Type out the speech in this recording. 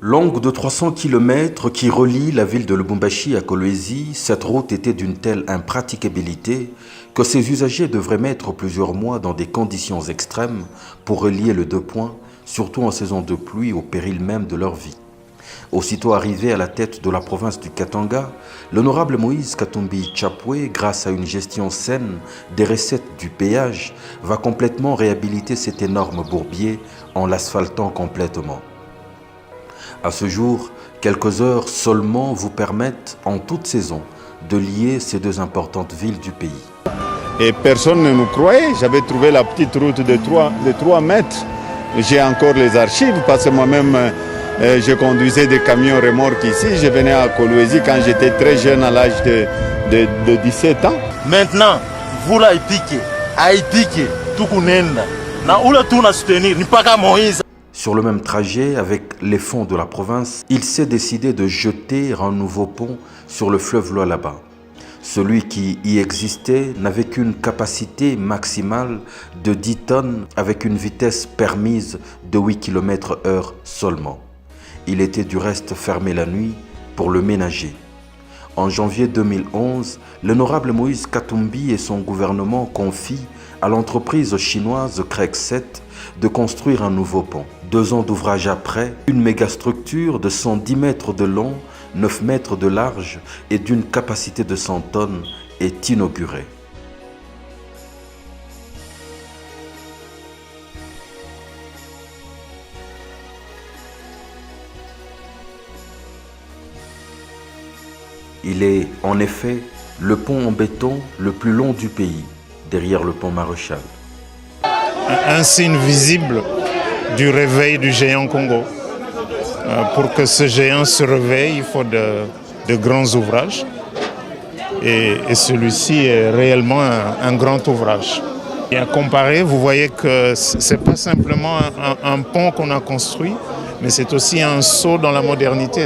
Longue de 300 km qui relie la ville de Lubumbashi à Kolwezi, cette route était d'une telle impraticabilité que ses usagers devraient mettre plusieurs mois dans des conditions extrêmes pour relier les deux points, surtout en saison de pluie au péril même de leur vie. Aussitôt arrivé à la tête de la province du Katanga, l'honorable Moïse Katumbi Tchapwe, grâce à une gestion saine des recettes du péage, va complètement réhabiliter cet énorme bourbier en l'asphaltant complètement. À ce jour, quelques heures seulement vous permettent, en toute saison, de lier ces deux importantes villes du pays. Et personne ne nous croyait. J'avais trouvé la petite route de 3 mètres. J'ai encore les archives parce que moi-même, je conduisais des camions remorques ici. Je venais à Kolwezi quand j'étais très jeune, à l'âge de 17 ans. Maintenant, vous là, tout kunenda. Na ula tout na soutenir, ni pas Moïse. Sur le même trajet, avec les fonds de la province, il s'est décidé de jeter un nouveau pont sur le fleuve Lualaba. Celui qui y existait n'avait qu'une capacité maximale de 10 tonnes avec une vitesse permise de 8 km/h seulement. Il était du reste fermé la nuit pour le ménager. En janvier 2011, l'honorable Moïse Katumbi et son gouvernement confient à l'entreprise chinoise Craig7 de construire un nouveau pont. 2 ans d'ouvrage après, une mégastructure de 110 mètres de long, 9 mètres de large et d'une capacité de 100 tonnes est inaugurée. Il est, en effet, le pont en béton le plus long du pays, derrière le pont Maréchal. Un signe visible du réveil du géant Congo. Pour que ce géant se réveille, il faut de grands ouvrages. Et celui-ci est réellement un grand ouvrage. Et à comparer, vous voyez que ce n'est pas simplement un pont qu'on a construit, mais c'est aussi un saut dans la modernité.